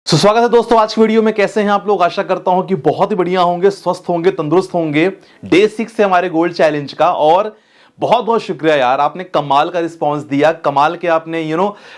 स्वागत है दोस्तों आज की वीडियो में। कैसे हैं आप लोग? आशा करता हूं कि बहुत ही बढ़िया होंगे, स्वस्थ होंगे, तंदुरुस्त होंगे। डे 6 से हमारे गोल्ड चैलेंज का, और बहुत बहुत शुक्रिया यार, आपने कमाल का रिस्पांस दिया, कमाल के आपने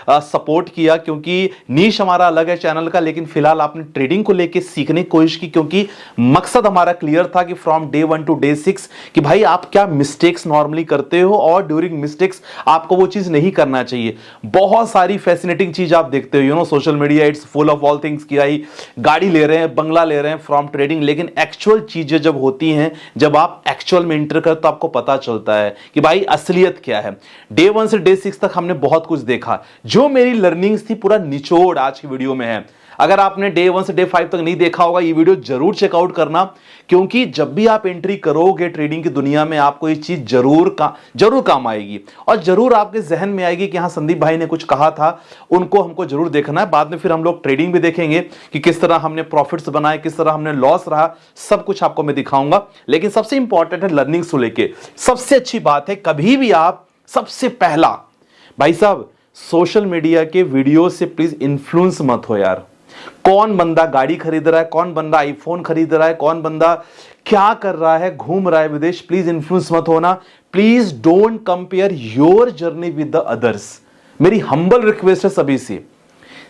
सपोर्ट किया। क्योंकि नीश हमारा अलग है चैनल का, लेकिन फिलहाल आपने ट्रेडिंग को लेके सीखने की कोशिश की, क्योंकि मकसद हमारा क्लियर था कि फ्रॉम डे 1 टू डे 6 कि भाई आप क्या मिस्टेक्स नॉर्मली करते हो और ड्यूरिंग मिस्टेक्स आपको वो चीज नहीं करना चाहिए। बहुत सारी फैसिनेटिंग चीज आप देखते हो, social media it's full of all things की भाई गाड़ी ले रहे हैं, बंगला ले रहे हैं फ्रॉम ट्रेडिंग, लेकिन एक्चुअल चीजें जब होती हैं, जब आप एक्चुअल में इंटर करते तो आपको पता चलता है कि भाई असलियत क्या है। डे 1 से डे 6 तक हमने बहुत कुछ देखा, जो मेरी लर्निंग्स थी पूरा निचोड़ आज की वीडियो में है। अगर आपने डे 1 से डे 5 तक नहीं देखा होगा, ये वीडियो जरूर चेकआउट करना, क्योंकि जब भी आप एंट्री करोगे ट्रेडिंग की दुनिया में आपको ये चीज जरूर काम आएगी, और जरूर आपके जहन में आएगी कि हाँ संदीप भाई ने कुछ कहा था, उनको हमको जरूर देखना है। बाद में फिर हम लोग ट्रेडिंग भी देखेंगे कि किस तरह हमने प्रॉफिट्स बनाए, किस तरह हमने लॉस रहा, सब कुछ आपको मैं दिखाऊंगा। लेकिन सबसे इंपॉर्टेंट है लर्निंग्स को लेके। सबसे अच्छी बात है, कभी भी आप सबसे पहला भाई साहब सोशल मीडिया के वीडियो से प्लीज इन्फ्लुएंस मत हो यार। कौन बंदा गाड़ी खरीद रहा है, कौन बंदा आईफोन खरीद रहा है, कौन बंदा क्या कर रहा है, घूम रहा है विदेश, प्लीज इन्फ्लुएंस मत होना। Please don't compare your journey with the others. मेरी हम्बल रिक्वेस्ट है सभी से।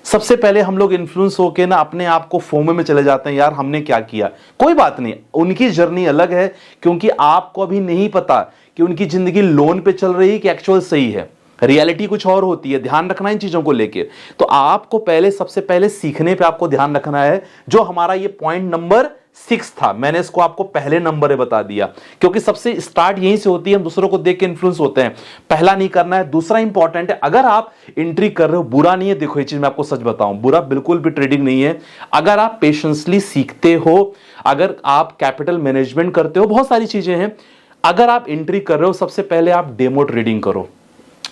सबसे पहले हम लोग इन्फ्लुएंस होके ना अपने आप को फोमो में चले जाते हैं, यार हमने क्या किया। कोई बात नहीं, उनकी जर्नी अलग है, क्योंकि आपको अभी नहीं पता कि उनकी जिंदगी लोन पे चल रही है कि एक्चुअल सही है। रियलिटी कुछ और होती है, ध्यान रखना इन चीजों को लेके। तो आपको सबसे पहले सीखने पे आपको ध्यान रखना है। जो हमारा ये पॉइंट नंबर 6 था, मैंने इसको आपको पहले नंबर में बता दिया, क्योंकि सबसे स्टार्ट यहीं से होती है, हम दूसरों को देख के इन्फ्लुएंस होते हैं। पहला नहीं करना है। दूसरा इंपॉर्टेंट है, अगर आप एंट्री कर रहे हो, बुरा नहीं है, देखो ये चीज मैं आपको सच बताऊं, बुरा बिल्कुल भी ट्रेडिंग नहीं है। अगर आप पेशेंसली सीखते हो, अगर आप कैपिटल मैनेजमेंट करते हो, बहुत सारी चीजें हैं। अगर आप एंट्री कर रहे हो, सबसे पहले आप डेमो ट्रेडिंग करो।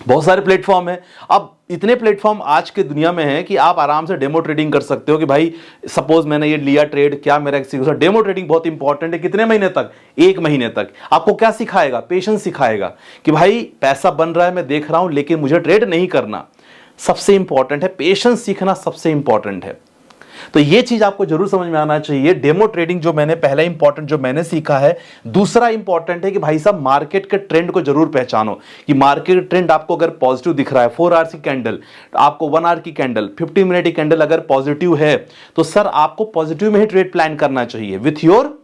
बहुत सारे प्लेटफॉर्म है, अब इतने प्लेटफॉर्म आज के दुनिया में है कि आप आराम से डेमो ट्रेडिंग कर सकते हो। कि भाई सपोज मैंने ये लिया ट्रेड, क्या मेरा डेमो ट्रेडिंग बहुत इंपॉर्टेंट है। कितने महीने तक? 1 महीने तक। आपको क्या सिखाएगा? पेशेंस सिखाएगा कि भाई पैसा बन रहा है, मैं देख रहा हूं, लेकिन मुझे ट्रेड नहीं करना। सबसे इंपॉर्टेंट है पेशेंस सीखना, सबसे इंपॉर्टेंट है। तो ये चीज आपको जरूर समझ में आना चाहिए। डेमो ट्रेडिंग जो मैंने पहला इंपॉर्टेंट जो मैंने सीखा है। दूसरा इंपॉर्टेंट है कि भाई साहब मार्केट के ट्रेंड को जरूर पहचानो, कि मार्केट ट्रेंड आपको अगर पॉजिटिव दिख रहा है, 4 आवर्स की कैंडल, आपको 1 आवर की कैंडल, 15 मिनट की कैंडल अगर पॉजिटिव है, तो सर आपको पॉजिटिव में ही ट्रेड प्लान करना चाहिए with your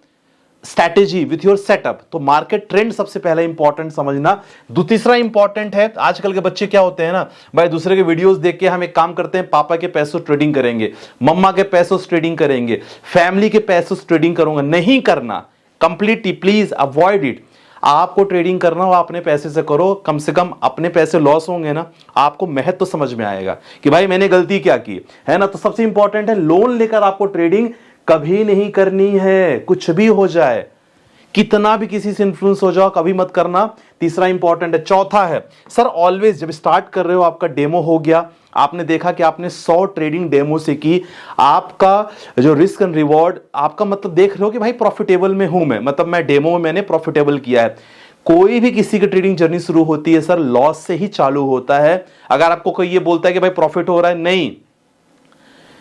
strategy, with your setup. तो मार्केट ट्रेंड सबसे पहला इंपॉर्टेंट समझना। तीसरा इंपॉर्टेंट है, आजकल के बच्चे क्या होते हैं ना भाई, दूसरे के वीडियोस देख के हम एक काम करते हैं, पापा के पैसों ट्रेडिंग करेंगे, मम्मा के पैसों ट्रेडिंग करेंगे, फैमिली के पैसों ट्रेडिंग करूंगा। नहीं करना, कंप्लीटली प्लीज अवॉइड इट। आपको ट्रेडिंग करना हो अपने पैसे से करो, कम से कम अपने पैसे लॉस होंगे ना, आपको महत्व तो समझ में आएगा कि भाई मैंने गलती क्या की है ना। तो सबसे इंपॉर्टेंट है, लोन लेकर आपको ट्रेडिंग कभी नहीं करनी है, कुछ भी हो जाए, कितना भी किसी से इन्फ्लुएंस हो जाओ, कभी मत करना। तीसरा इंपॉर्टेंट है। चौथा है सर, ऑलवेज जब स्टार्ट कर रहे हो, आपका डेमो हो गया, आपने देखा कि आपने 100 ट्रेडिंग डेमो से की, आपका जो रिस्क एंड रिवॉर्ड, आपका मतलब देख रहे हो कि भाई प्रॉफिटेबल में हूं मैं, मतलब मैं डेमो में मैंने प्रॉफिटेबल किया है। कोई भी किसी की ट्रेडिंग जर्नी शुरू होती है सर, लॉस से ही चालू होता है। अगर आपको कोई ये बोलता है कि भाई प्रॉफिट हो रहा है, नहीं,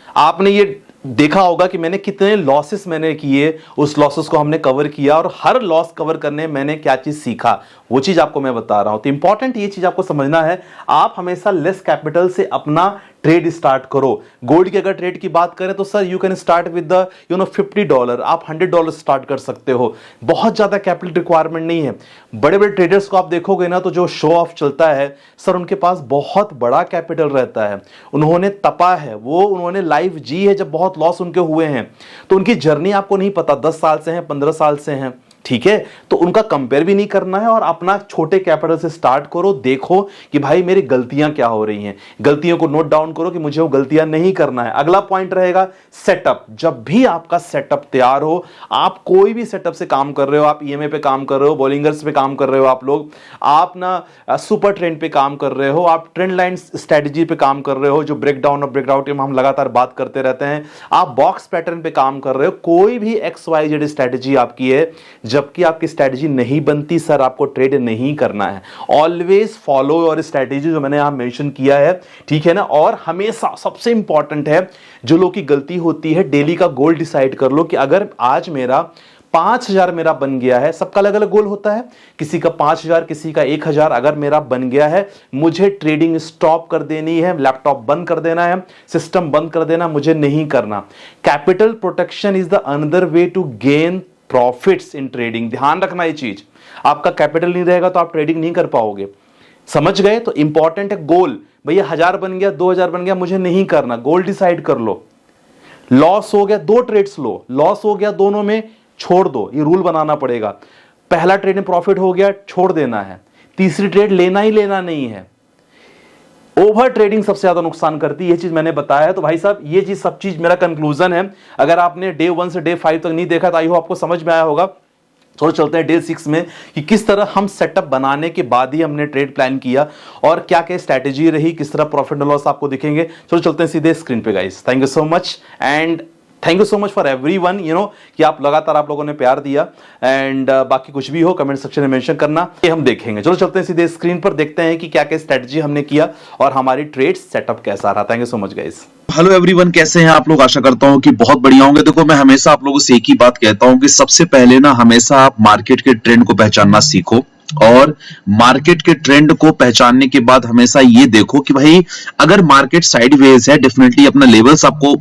आपने ये देखा होगा कि मैंने कितने लॉसेस मैंने किए, उस लॉसेस को हमने कवर किया, और हर लॉस कवर करने मैंने क्या चीज सीखा, वो चीज आपको मैं बता रहा हूं। तो इंपॉर्टेंट ये चीज आपको समझना है, आप हमेशा लेस कैपिटल से अपना ट्रेड स्टार्ट करो। गोल्ड की अगर ट्रेड की बात करें तो sir you can start with the $50, आप $100 स्टार्ट कर सकते हो। बहुत ज्यादा कैपिटल रिक्वायरमेंट नहीं है। बड़े बड़े ट्रेडर्स को आप देखोगे ना, तो जो शो ऑफ चलता है सर, उनके पास बहुत बड़ा कैपिटल रहता है, उन्होंने तपा है, वो उन्होंने लाइफ जी है जब बहुत लॉस उनके हुए हैं। तो उनकी जर्नी आपको नहीं पता, 10 साल से है, 15 साल से है, ठीक है। तो उनका कंपेयर भी नहीं करना है, और अपना छोटे कैपिटल से स्टार्ट करो। देखो कि भाई मेरी गलतियां क्या हो रही हैं, गलतियों को नोट डाउन करो कि मुझे वो गलतियां नहीं करना है। अगला पॉइंट रहेगा सेटअप। जब भी आपका सेटअप तैयार हो, आप कोई भी सेटअप से काम कर रहे हो, आप ईएमए पे काम कर रहे हो, बॉलिंगर्स पे काम कर रहे हो, आप लोग आप ना सुपर ट्रेंड पे काम कर रहे हो, आप ट्रेंड लाइन स्ट्रेटजी पे काम कर रहे हो, जो ब्रेकडाउन और ब्रेकआउट में हम लगातार बात करते रहते हैं, आप बॉक्स पैटर्न पे काम कर रहे हो, कोई भी XYZ स्ट्रेटजी आपकी है, जबकि आपकी स्ट्रैटेजी नहीं बनती सर, आपको ट्रेड नहीं करना है। ऑलवेज फॉलो योर स्ट्रैटेजी, जो मैंने यहां मेंशन किया है, ठीक है ना। और हमेशा सबसे इंपॉर्टेंट है, जो लोग की गलती होती है, डेली का गोल डिसाइड कर लो कि अगर आज मेरा 5,000 मेरा बन गया है, सबका अलग अलग गोल होता है, किसी का 5,000, किसी का 1,000, अगर मेरा बन गया है, मुझे ट्रेडिंग स्टॉप कर देनी है, लैपटॉप बंद कर देना है, सिस्टम बंद कर देना, मुझे नहीं करना। Capital protection is the another way to gain profits in trading. ध्यान रखना ये चीज, आपका कैपिटल नहीं रहेगा तो आप ट्रेडिंग नहीं कर पाओगे। समझ गए? तो इंपॉर्टेंट है गोल। भैया 1,000 बन गया, 2,000 बन गया, मुझे नहीं करना, गोल डिसाइड कर लो। लॉस हो गया, 2 ट्रेड्स लो, लॉस हो गया दोनों में, छोड़ दो, ये रूल बनाना पड़ेगा। पहला ट्रेड में प्रॉफिट हो गया, छोड़ देना है। तीसरी ट्रेड लेना ही लेना नहीं है। ओवर ट्रेडिंग सबसे ज्यादा नुकसान करती है, ये चीज मैंने बताया है। तो भाई साहब ये चीज सब चीज मेरा कंक्लूजन है। अगर आपने डे 1 से डे 5 तक नहीं देखा तो आई होप आपको समझ में आया होगा। थोड़ा चलते हैं डे 6 में कि किस तरह हम सेटअप बनाने के बाद ही हमने ट्रेड प्लान किया और क्या क्या स्ट्रैटेजी रही, किस तरह प्रॉफिट एंड लॉस आपको दिखेंगे। चलो चलते हैं सीधे स्क्रीन पे guys. Thank you so much and thank you so much for everyone, कि आप लगातार आप लोगों ने प्यार दिया। एंड बाकी कुछ भी हो कमेंट सेक्शन में मेंशन करना, ये हम देखेंगे। चलो चलते हैं सीधे स्क्रीन पर, देखते हैं कि क्या क्या स्ट्रेटजी हमने किया और हमारी ट्रेड सेटअप कैसा रहा। Thank you so much guys. Hello everyone, कैसे हैं आप लोग? आशा करता हूं कि बहुत बढ़िया होंगे। देखो, मैं हमेशा आप लोगों से एक ही बात कहता हूं कि सबसे पहले ना हमेशा आप मार्केट के ट्रेंड को पहचानना सीखो, और मार्केट के ट्रेंड को पहचानने के बाद हमेशा ये देखो कि भाई अगर मार्केट साइडवेज है, डेफिनेटली अपना लेवल्स आपको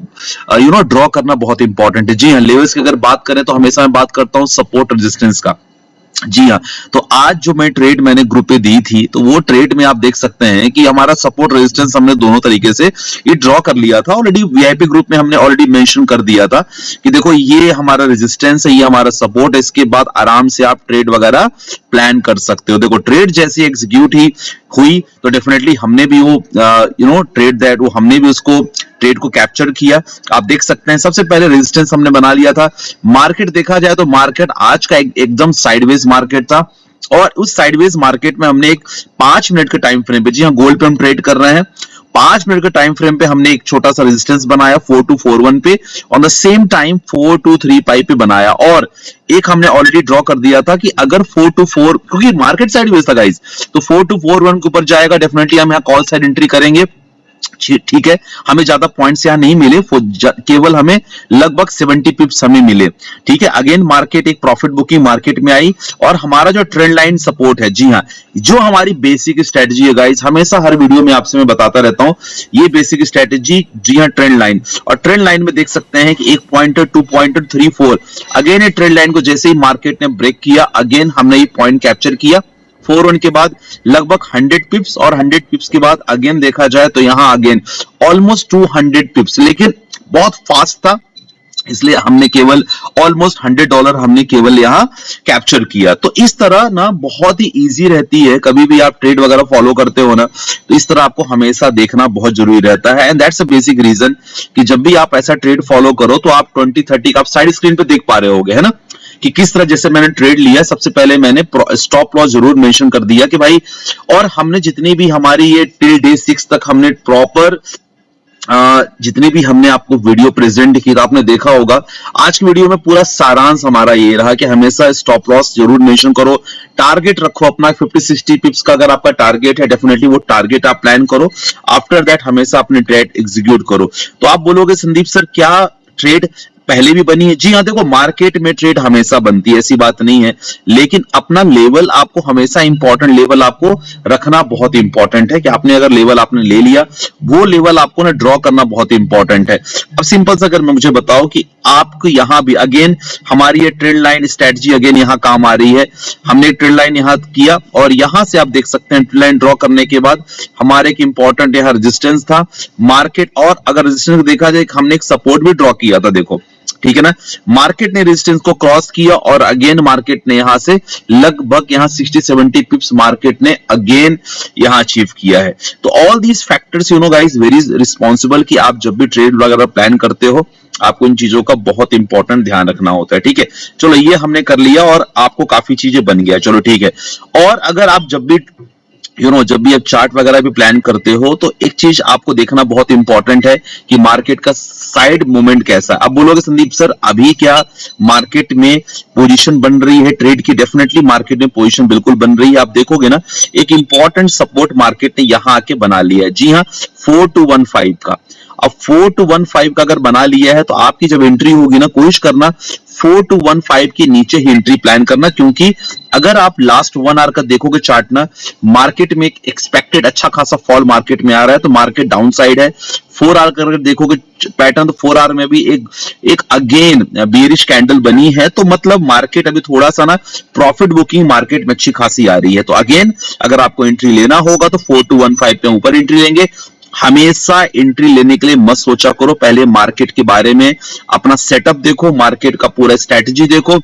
ड्रॉ करना बहुत इंपॉर्टेंट है। जी हाँ, लेवल्स की अगर बात करें तो हमेशा मैं बात करता हूं सपोर्ट रेजिस्टेंस का। जी हाँ, तो आज जो मैंने ग्रुप पे दी थी, तो वो ट्रेड में आप देख सकते हैं कि हमारा सपोर्ट रेजिस्टेंस हमने दोनों तरीके से ये ड्रॉ कर लिया था। ऑलरेडी वीआईपी ग्रुप में हमने ऑलरेडी मेंशन कर दिया था कि देखो ये हमारा रेजिस्टेंस है, ये हमारा सपोर्ट है। इसके बाद आराम से आप ट्रेड वगैरह प्लान कर सकते हो। देखो, ट्रेड जैसी एग्जीक्यूट ही हुई तो डेफिनेटली हमने भी वो हमने भी उसको ट्रेड को कैप्चर किया। आप देख सकते हैं सबसे पहले रेजिस्टेंस हमने बना लिया था। मार्केट देखा जाए तो मार्केट आज का एकदम साइडवेज मार्केट था, और उस साइडवेज मार्केट में हमने एक 5 मिनट के टाइम फ्रेम पे, जी हाँ गोल्ड पे हम ट्रेड कर रहे हैं, 5 मिनट के टाइम फ्रेम पे हमने एक छोटा सा रेजिस्टेंस बनाया 4241 पे, ऑन द सेम टाइम 4235 पे बनाया, और एक हमने ऑलरेडी ड्रॉ कर दिया था कि अगर 424, क्योंकि मार्केट साइडवेज था गाइस, तो 4241 के ऊपर जाएगा, डेफिनेटली हम यहाँ कॉल साइड एंट्री करेंगे। ठीक है, हमें ज्यादा पॉइंट्स यहां नहीं मिले, केवल हमें लगभग 70 पिप्स हमें मिले। ठीक है, अगेन मार्केट एक प्रॉफिट बुकिंग मार्केट में आई, और हमारा जो ट्रेंड लाइन सपोर्ट है, जी हां, जो हमारी बेसिक स्ट्रेटजी है गाइस, हमेशा हर वीडियो में आपसे मैं बताता रहता हूं ये बेसिक स्ट्रेटजी, जी हां ट्रेंड लाइन। और ट्रेंड लाइन में देख सकते हैं कि 1 पॉइंटर, 2 पॉइंटर, 3, 4, अगेन ये ट्रेंड लाइन को जैसे ही मार्केट ने ब्रेक किया, अगेन हमने ये पॉइंट कैप्चर किया 41 के बाद लगभग 100 पिप्स, और 100 पिप्स के बाद अगेन देखा जाए तो यहां अगेन ऑलमोस्ट 200 पिप्स, लेकिन बहुत फास्ट था, इसलिए हमने केवल ऑलमोस्ट $100 हमने केवल यहां कैप्चर किया। तो इस तरह ना बहुत ही इजी रहती है, कभी भी आप ट्रेड वगैरह फॉलो करते हो ना, तो इस तरह आपको हमेशा देखना बहुत जरूरी रहता है। And that's a basic reason कि जब भी आप ऐसा ट्रेड फॉलो करो तो आप 20-30 का आप साइड स्क्रीन पे देख पा रहे होगे, है ना, कि किस तरह जैसे मैंने ट्रेड लिया। सबसे पहले मैंने स्टॉप लॉस जरूर मेंशन कर दिया कि भाई, और हमने जितनी भी हमारी ये टिल डे 6 तक हमने प्रॉपर जितने भी हमने आपको वीडियो प्रेजेंट की, तो आपने देखा होगा आज की वीडियो में पूरा सारांश हमारा ये रहा कि हमेशा स्टॉप लॉस जरूर मेंशन करो, टारगेट रखो अपना 50-60 पिप्स का अगर आपका टारगेट है, डेफिनेटली वो टारगेट आप प्लान करो। आफ्टर दैट हमेशा अपने ट्रेड एग्जीक्यूट करो। तो आप बोलोगे संदीप सर क्या ट्रेड पहले भी बनी है? जी हाँ, देखो मार्केट में ट्रेड हमेशा बनती है, ऐसी बात नहीं है, लेकिन अपना लेवल आपको हमेशा इंपॉर्टेंट लेवल आपको रखना बहुत इंपॉर्टेंट है कि आपने अगर लेवल आपने ले लिया, वो लेवल आपको ना ड्रॉ करना बहुत इंपॉर्टेंट है। अब सिंपल सा अगर मैं मुझे बताओ कि आपको यहां भी अगेन हमारी ये ट्रेंड लाइन स्ट्रेटजी अगेन यहां काम आ रही है। हमने ट्रेंड लाइन यहां किया, और यहां से आप देख सकते हैं ट्रेंड लाइन ड्रॉ करने के बाद हमारे एक इंपॉर्टेंट यहां रेजिस्टेंस था मार्केट, और अगर रेजिस्टेंस देखा जाए हमने एक सपोर्ट भी ड्रॉ किया था, देखो ठीक है ना, मार्केट ने रेजिस्टेंस को क्रॉस किया, और अगेन मार्केट ने यहां से लगभग यहां 60-70 पिप्स मार्केट ने अगेन यहां अचीव किया है। तो all these factors guys very responsible कि आप जब भी ट्रेड वगैरह प्लान करते हो आपको इन चीजों का बहुत इंपॉर्टेंट ध्यान रखना होता है। ठीक है, चलो ये हमने कर लिया और आपको काफी चीजें बन गया, चलो ठीक है। और अगर आप जब भी जब भी आप चार्ट वगैरह भी प्लान करते हो तो एक चीज आपको देखना बहुत इंपॉर्टेंट है कि मार्केट का साइड मूवमेंट कैसा है। अब बोलोगे संदीप सर अभी क्या मार्केट में पोजीशन बन रही है ट्रेड की? डेफिनेटली मार्केट में पोजीशन बिल्कुल बन रही है। आप देखोगे ना, एक इंपॉर्टेंट सपोर्ट मार्केट ने यहां आके बना लिया है। जी हाँ, 4215 का। अब 4215 का अगर बना लिया है तो आपकी जब एंट्री होगी ना, कोशिश करना 4215 के नीचे ही एंट्री प्लान करना, क्योंकि अगर आप लास्ट 1 आवर का देखोगे चार्ट ना, मार्केट में एक एक्सपेक्टेड अच्छा खासा फॉल मार्केट में आ रहा है, तो मार्केट डाउन साइड है। 4 आवर का अगर देखोगे पैटर्न, तो 4 आवर में भी एक अगेन बेरिश कैंडल बनी है, तो मतलब मार्केट अभी थोड़ा सा ना प्रॉफिट बुकिंग मार्केट में अच्छी खासी आ रही है। तो अगेन अगर आपको एंट्री लेना होगा तो 4215 पे ऊपर एंट्री लेंगे। हमेशा एंट्री लेने के लिए मत सोचा करो, पहले मार्केट के बारे में अपना सेटअप देखो, मार्केट का पूरा स्ट्रेटजी देखो,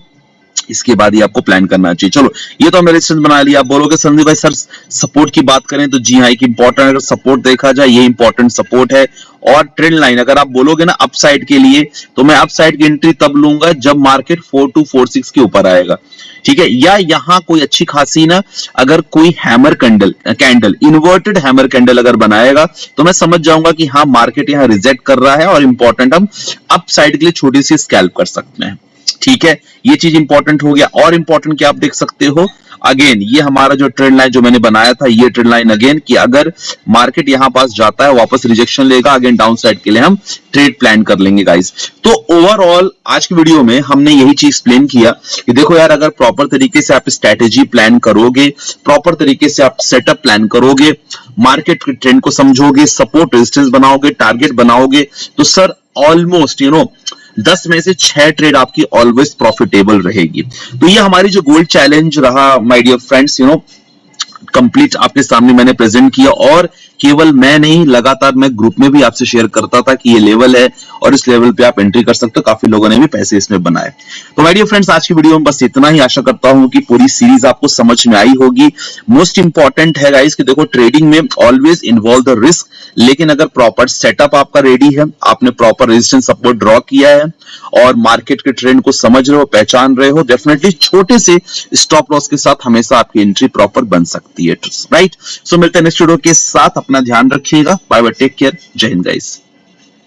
इसके बाद ही आपको प्लान करना चाहिए। चलो, ये तो हमने रेजिस्टेंस बना लिया। आप बोलोगे संदीप भाई सर सपोर्ट की बात करें तो जी हाँ, एक इंपॉर्टेंट अगर सपोर्ट देखा जाए, ये इंपॉर्टेंट सपोर्ट है। और ट्रेंड लाइन अगर आप बोलोगे ना अपसाइड के लिए, तो मैं अपसाइड की एंट्री तब लूंगा जब मार्केट 4246 के ऊपर आएगा, ठीक है, या यहां कोई अच्छी खासी ना अगर कोई hammer candle inverted hammer candle अगर बनाएगा, तो मैं समझ जाऊंगा कि हाँ मार्केट यहां रिजेक्ट कर रहा है और इंपॉर्टेंट हम अपसाइड के लिए छोटी सी स्कैल्प कर सकते हैं। ठीक है, ये चीज इंपॉर्टेंट हो गया। और इंपॉर्टेंट क्या आप देख सकते हो, अगेन ये हमारा जो ट्रेंड लाइन जो मैंने बनाया था, ये ट्रेंड लाइन अगेन कि अगर मार्केट यहां पास जाता है वापस रिजेक्शन लेगा, अगेन डाउन साइड के लिए हम ट्रेड प्लान कर लेंगे गाइस। तो ओवरऑल आज की वीडियो में हमने यही चीज एक्सप्लेन किया कि देखो यार, अगर प्रॉपर तरीके से आप स्ट्रेटेजी प्लान करोगे, प्रॉपर तरीके से आप सेटअप प्लान करोगे, मार्केट के ट्रेंड को समझोगे, सपोर्ट रेजिस्टेंस बनाओगे, टारगेट बनाओगे, तो सर ऑलमोस्ट 10 में से 6 ट्रेड आपकी ऑलवेज प्रॉफिटेबल रहेगी। तो ये हमारी जो गोल्ड चैलेंज रहा माय डियर फ्रेंड्स, कंप्लीट आपके सामने मैंने प्रेजेंट किया। और केवल मैं नहीं, लगातार मैं ग्रुप में भी आपसे शेयर करता था कि ये लेवल है और इस लेवल पे आप एंट्री कर सकते हो। काफी लोगों ने भी पैसे इसमें बनाए। तो माय डियर फ्रेंड्स, आज की वीडियो में बस इतना ही। आशा करता हूं कि पूरी सीरीज आपको समझ में आई होगी। मोस्ट इंपॉर्टेंट है गाइस कि देखो, ट्रेडिंग में ऑलवेज इन्वॉल्व द रिस्क, लेकिन अगर प्रॉपर सेटअप आपका रेडी है, आपने प्रॉपर रेजिस्टेंस सपोर्ट ड्रॉ किया है और मार्केट के ट्रेंड को समझ रहे हो, पहचान रहे हो, डेफिनेटली छोटे से स्टॉप लॉस के साथ हमेशा आपकी एंट्री प्रॉपर बन सकती है, राइट। सो मिलते हैं नेक्स्ट वीडियो के साथ। अपना ध्यान रखिएगा। बाय बाय, टेक केयर, जय हिंद गाइस।